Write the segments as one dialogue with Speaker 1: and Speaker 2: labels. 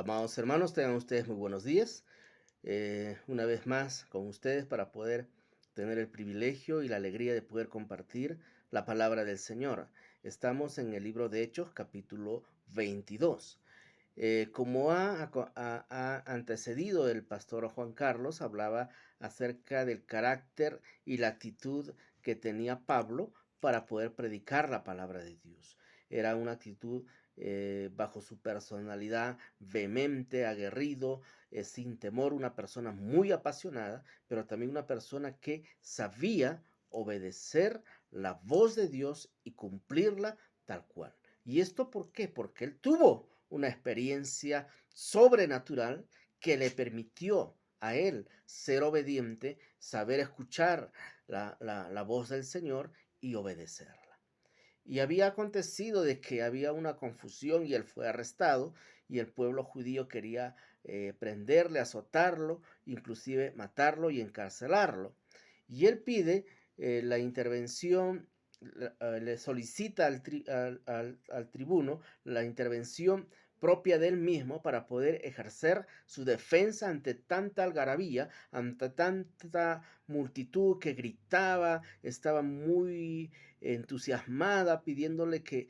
Speaker 1: Amados hermanos, tengan ustedes muy buenos días. Una vez más con ustedes para poder tener el privilegio y la alegría de poder compartir la palabra del Señor. Estamos en el libro de Hechos, capítulo 22. Como ha antecedido el pastor Juan Carlos, hablaba acerca del carácter y la actitud que tenía Pablo para poder predicar la palabra de Dios. Era una actitud bajo su personalidad vehemente, aguerrido, sin temor, una persona muy apasionada, pero también una persona que sabía obedecer la voz de Dios y cumplirla tal cual. ¿Y esto por qué? Porque él tuvo una experiencia sobrenatural que le permitió a él ser obediente, saber escuchar la voz del Señor y obedecerla. Y había acontecido de que había una confusión y él fue arrestado y el pueblo judío quería prenderle, azotarlo, inclusive matarlo y encarcelarlo. Y él pide la intervención, le solicita al tribuno la intervención propia de él mismo para poder ejercer su defensa ante tanta algarabía, ante tanta multitud que gritaba, estaba muy entusiasmada pidiéndole que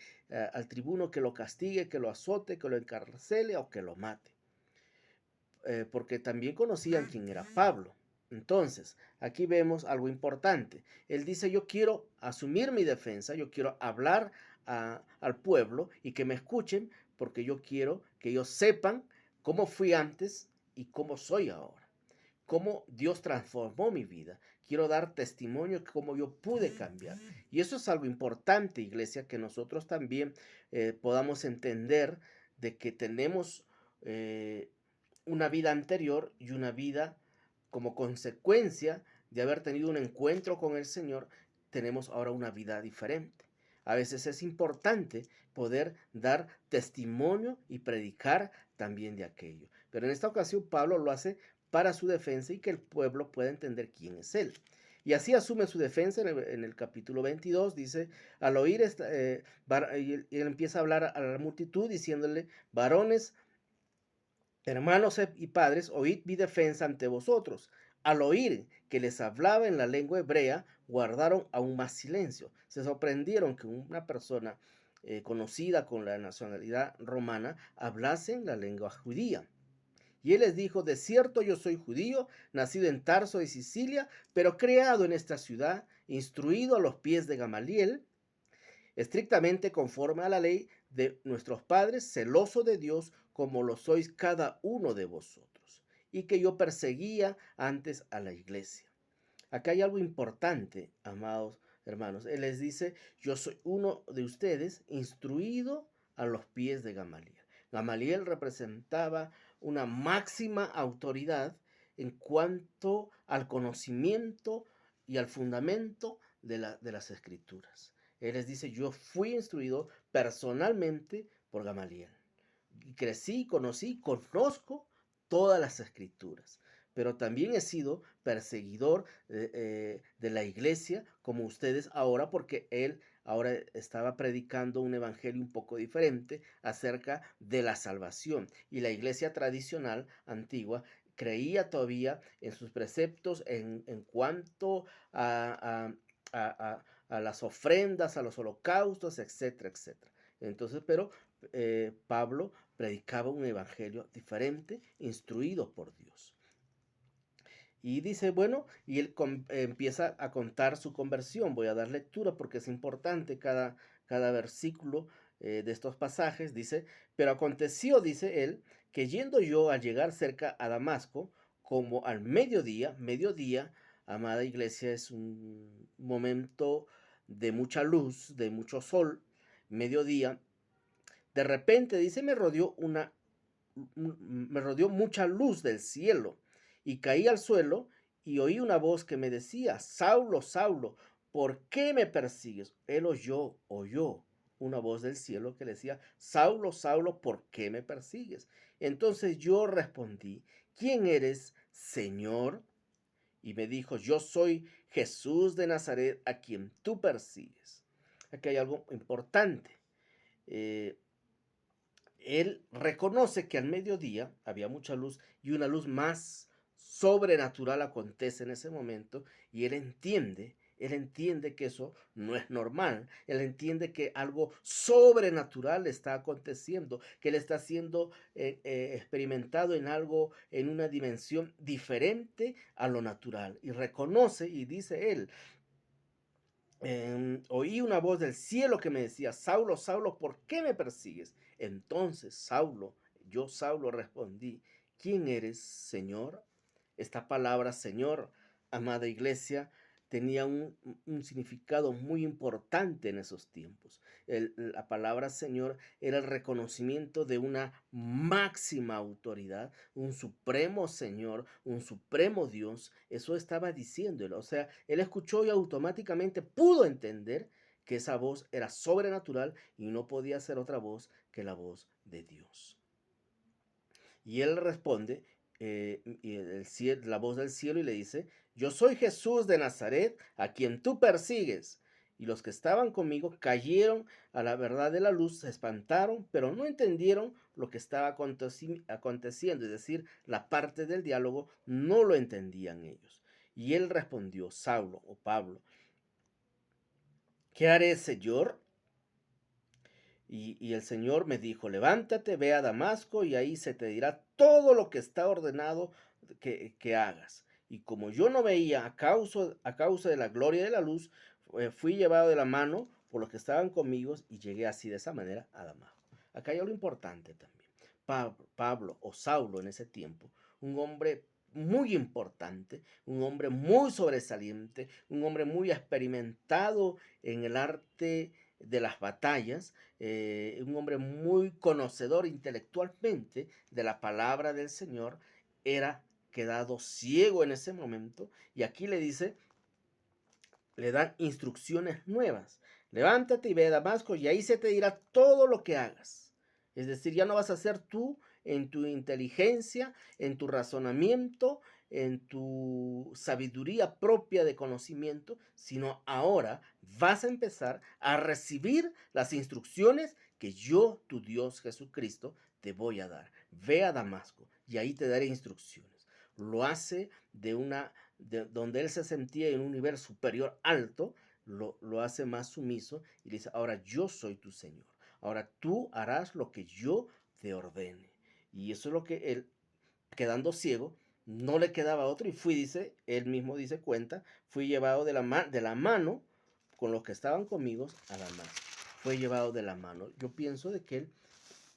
Speaker 1: al tribuno que lo castigue, que lo azote, que lo encarcele o que lo mate, porque también conocían quién era Pablo. Entonces, aquí vemos algo importante. Él dice, yo quiero asumir mi defensa, yo quiero hablar al pueblo y que me escuchen, porque yo quiero que ellos sepan cómo fui antes y cómo soy ahora, cómo Dios transformó mi vida. Quiero dar testimonio de cómo yo pude cambiar. Y eso es algo importante, iglesia, que nosotros también podamos entender de que tenemos una vida anterior y una vida como consecuencia de haber tenido un encuentro con el Señor, tenemos ahora una vida diferente. A veces es importante poder dar testimonio y predicar también de aquello. Pero en esta ocasión Pablo lo hace para su defensa y que el pueblo pueda entender quién es él. Y así asume su defensa en el capítulo 22, dice, al oír, y él empieza a hablar a la multitud diciéndole, varones, hermanos y padres, oíd mi defensa ante vosotros. Al oír que les hablaba en la lengua hebrea, guardaron aún más silencio. Se sorprendieron que una persona conocida con la nacionalidad romana hablase en la lengua judía. Y él les dijo, de cierto yo soy judío, nacido en Tarso de Sicilia, pero criado en esta ciudad, instruido a los pies de Gamaliel, estrictamente conforme a la ley de nuestros padres, celoso de Dios como lo sois cada uno de vosotros, y que yo perseguía antes a la iglesia. Acá hay algo importante, amados hermanos. Él les dice, yo soy uno de ustedes, instruido a los pies de Gamaliel. Gamaliel representaba una máxima autoridad en cuanto al conocimiento y al fundamento de las escrituras. Él les dice, yo fui instruido personalmente por Gamaliel. Y crecí, conocí, conozco todas las escrituras, pero también he sido perseguidor de la iglesia como ustedes ahora, porque él ahora estaba predicando un evangelio un poco diferente acerca de la salvación. Y la iglesia tradicional antigua creía todavía en sus preceptos en cuanto a las ofrendas, a los holocaustos, etcétera, etcétera. Entonces, pero Pablo predicaba un evangelio diferente, instruido por Dios. Y dice, bueno, y él empieza a contar su conversión. Voy a dar lectura porque es importante cada versículo de estos pasajes. Dice, pero aconteció, dice él, que yendo yo al llegar cerca a Damasco, como al mediodía, amada iglesia, es un momento de mucha luz, de mucho sol, mediodía, de repente, dice, me rodeó mucha luz del cielo y caí al suelo y oí una voz que me decía, Saulo, Saulo, ¿por qué me persigues? Él oyó una voz del cielo que le decía, Saulo, Saulo, ¿por qué me persigues? Entonces yo respondí, ¿quién eres, Señor? Y me dijo, yo soy Jesús de Nazaret a quien tú persigues. Aquí hay algo importante. Él reconoce que al mediodía había mucha luz y una luz más sobrenatural acontece en ese momento y él entiende que eso no es normal, él entiende que algo sobrenatural está aconteciendo, que él está siendo experimentado en algo, en una dimensión diferente a lo natural y reconoce y dice él, oí una voz del cielo que me decía, Saulo, Saulo, ¿por qué me persigues? Entonces, Saulo respondí, ¿quién eres, Señor? Esta palabra, Señor, amada iglesia, tenía un significado muy importante en esos tiempos. La palabra Señor era el reconocimiento de una máxima autoridad, un supremo Señor, un supremo Dios. Eso estaba diciéndolo. O sea, él escuchó y automáticamente pudo entender que esa voz era sobrenatural y no podía ser otra voz que la voz de Dios. Y él responde, la voz del cielo y le dice, yo soy Jesús de Nazaret, a quien tú persigues. Y los que estaban conmigo cayeron a la verdad de la luz, se espantaron, pero no entendieron lo que estaba aconteciendo, es decir, la parte del diálogo no lo entendían ellos. Y él respondió, Saulo o Pablo, ¿qué haré, Señor? Y el Señor me dijo, levántate, ve a Damasco y ahí se te dirá todo lo que está ordenado que hagas. Y como yo no veía a causa de la gloria de la luz, fui llevado de la mano por los que estaban conmigo y llegué así de esa manera a Damasco. Acá hay algo importante también. Pablo o Saulo en ese tiempo, un hombre muy importante, un hombre muy sobresaliente, un hombre muy experimentado en el arte de las batallas, un hombre muy conocedor intelectualmente de la palabra del Señor, era quedado ciego en ese momento y aquí le dice, le dan instrucciones nuevas. Levántate y ve a Damasco y ahí se te dirá todo lo que hagas. Es decir, ya no vas a ser tú en tu inteligencia, en tu razonamiento, en tu sabiduría propia de conocimiento, sino ahora vas a empezar a recibir las instrucciones que yo, tu Dios Jesucristo, te voy a dar. Ve a Damasco y ahí te daré instrucciones. Lo hace donde él se sentía en un nivel superior alto, lo hace más sumiso y le dice, ahora yo soy tu Señor, ahora tú harás lo que yo te ordene. Y eso es lo que él, quedando ciego, no le quedaba otro y dice, él mismo dice cuenta, fui llevado de la mano con los que estaban conmigo a la mano. Fue llevado de la mano. Yo pienso de que él,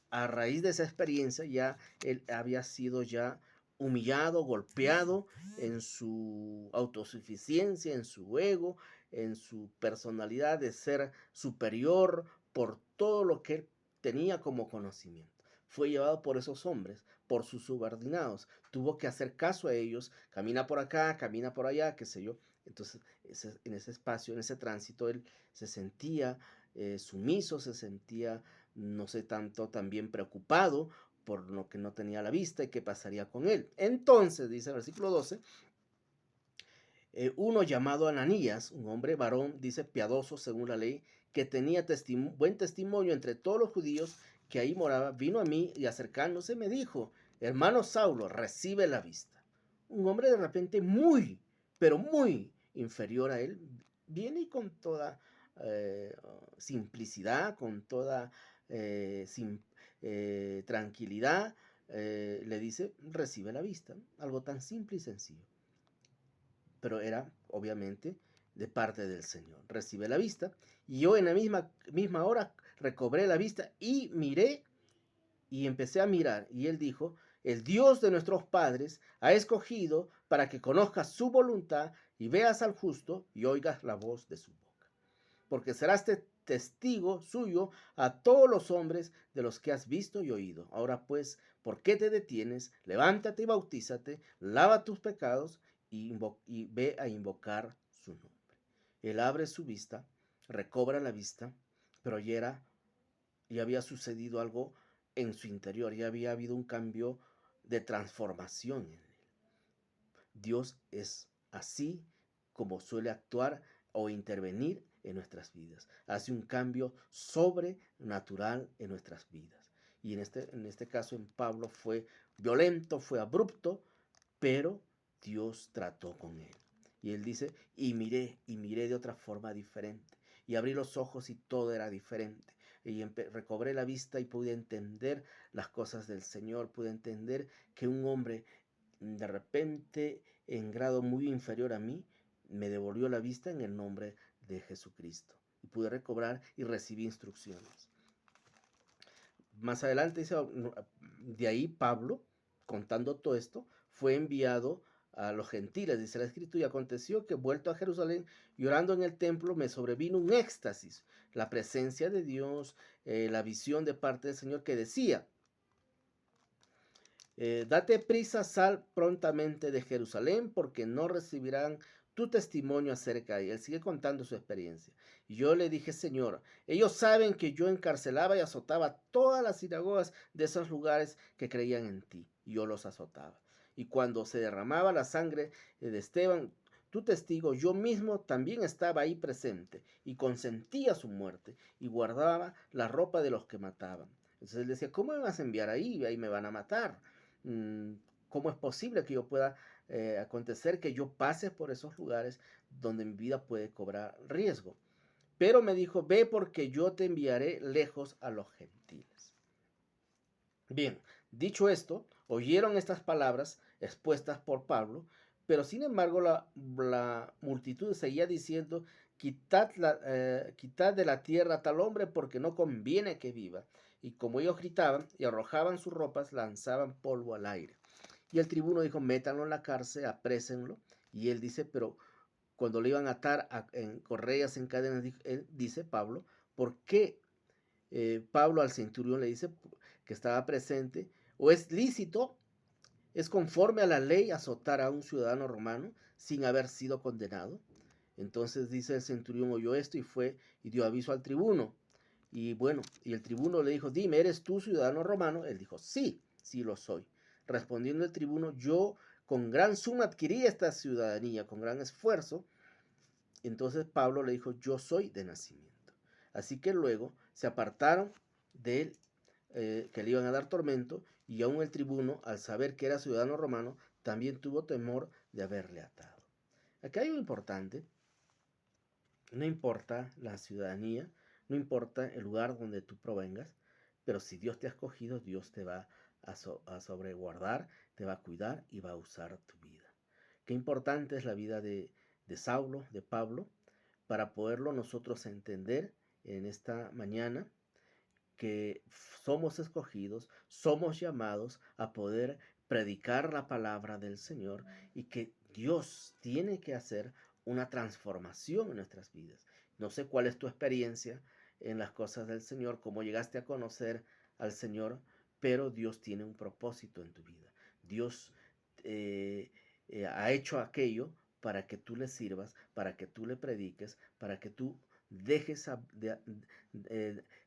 Speaker 1: a raíz de esa experiencia, ya él había sido ya humillado, golpeado en su autosuficiencia, en su ego, en su personalidad de ser superior por todo lo que él tenía como conocimiento. Fue llevado por esos hombres, por sus subordinados. Tuvo que hacer caso a ellos. Camina por acá, camina por allá, qué sé yo. Entonces, en ese espacio, en ese tránsito, él se sentía sumiso, se sentía, no sé, tanto también preocupado por lo que no tenía a la vista y qué pasaría con él. Entonces, dice el versículo 12, uno llamado Ananías, un hombre varón, dice piadoso según la ley, que tenía buen testimonio entre todos los judíos que ahí moraba, vino a mí y acercándose me dijo, hermano Saulo, recibe la vista. Un hombre de repente muy, pero muy inferior a él, viene y con toda simplicidad, con toda tranquilidad, le dice, recibe la vista. Algo tan simple y sencillo, pero era obviamente de parte del Señor. Recibe la vista y yo en la misma hora recobré la vista y miré y empecé a mirar y él dijo, el Dios de nuestros padres ha escogido para que conozcas su voluntad y veas al justo y oigas la voz de su boca. Porque serás testigo suyo a todos los hombres de los que has visto y oído. Ahora pues, ¿por qué te detienes? Levántate y bautízate, lava tus pecados y ve a invocar su nombre. Él abre su vista, recobra la vista, pero ya había sucedido algo en su interior, ya había habido un cambio de transformación en él. Dios es así como suele actuar o intervenir en nuestras vidas. Hace un cambio sobrenatural en nuestras vidas. Y en este caso en Pablo fue violento, fue abrupto, pero Dios trató con él. Y él dice, y miré de otra forma diferente. Y abrí los ojos y todo era diferente. Y recobré la vista y pude entender las cosas del Señor. Pude entender que un hombre de repente en grado muy inferior a mí me devolvió la vista en el nombre de Jesucristo. Y pude recobrar y recibí instrucciones. Más adelante dice, de ahí Pablo, contando todo esto, fue enviado a los gentiles, dice la escritura, y aconteció que vuelto a Jerusalén, llorando en el templo, me sobrevino un éxtasis, la presencia de Dios, la visión de parte del Señor que decía, date prisa, sal prontamente de Jerusalén, porque no recibirán tu testimonio acerca de él. Sigue contando su experiencia. Y yo le dije, Señor, ellos saben que yo encarcelaba y azotaba todas las sinagogas de esos lugares que creían en ti. Y yo los azotaba. Y cuando se derramaba la sangre de Esteban, tu testigo, yo mismo también estaba ahí presente y consentía su muerte y guardaba la ropa de los que mataban. Entonces él decía, ¿cómo me vas a enviar ahí? Ahí me van a matar. ¿Cómo es posible que yo pueda acontecer que yo pase por esos lugares donde mi vida puede cobrar riesgo? Pero me dijo, ve porque yo te enviaré lejos a los gentiles. Bien, dicho esto, oyeron estas palabras expuestas por Pablo, pero sin embargo la multitud seguía diciendo, quitad de la tierra a tal hombre porque no conviene que viva. Y como ellos gritaban y arrojaban sus ropas, lanzaban polvo al aire. Y el tribuno dijo, métanlo en la cárcel, aprésenlo. Y él dice, pero cuando le iban a atar en correas, en cadenas, él dice, Pablo, ¿por qué Pablo al centurión le dice que estaba presente? ¿O es lícito, es conforme a la ley azotar a un ciudadano romano sin haber sido condenado? Entonces dice el centurión, oyó esto y fue y dio aviso al tribuno. Y bueno, y el tribuno le dijo, dime, ¿eres tú ciudadano romano? Él dijo, sí, sí lo soy. Respondiendo el tribuno, yo con gran suma adquirí esta ciudadanía, con gran esfuerzo. Entonces Pablo le dijo, yo soy de nacimiento. Así que luego se apartaron de él, que le iban a dar tormento, y aún el tribuno, al saber que era ciudadano romano, también tuvo temor de haberle atado. Aquí hay algo importante. No importa la ciudadanía, no importa el lugar donde tú provengas, pero si Dios te ha escogido, Dios te va a sobreguardar, te va a cuidar y va a usar tu vida. Qué importante es la vida de Saulo, de Pablo, para poderlo nosotros entender en esta mañana, que somos escogidos, somos llamados a poder predicar la palabra del Señor y que Dios tiene que hacer una transformación en nuestras vidas. No sé cuál es tu experiencia en las cosas del Señor, cómo llegaste a conocer al Señor, pero Dios tiene un propósito en tu vida. Dios ha hecho aquello para que tú le sirvas, para que tú le prediques, para que tú dejes,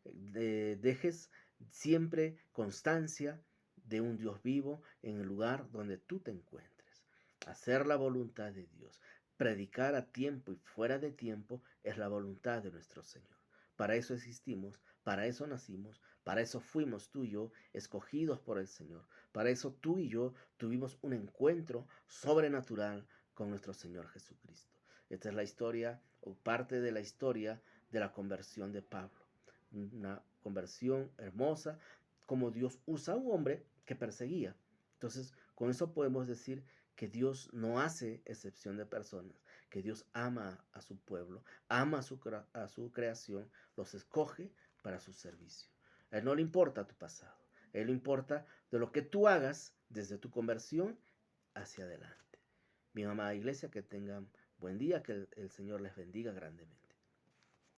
Speaker 1: dejes siempre constancia de un Dios vivo en el lugar donde tú te encuentres. Hacer la voluntad de Dios, predicar a tiempo y fuera de tiempo es la voluntad de nuestro Señor. Para eso existimos, para eso nacimos, para eso fuimos tú y yo escogidos por el Señor. Para eso tú y yo tuvimos un encuentro sobrenatural con nuestro Señor Jesucristo. Esta es la historia o parte de la historia de la conversión de Pablo. Una conversión hermosa, como Dios usa a un hombre que perseguía. Entonces, con eso podemos decir que Dios no hace excepción de personas, que Dios ama a su pueblo, ama a su creación, los escoge para su servicio. A Él no le importa tu pasado, a Él le importa de lo que tú hagas desde tu conversión hacia adelante. Mi amada iglesia, que tengan buen día, que el Señor les bendiga grandemente.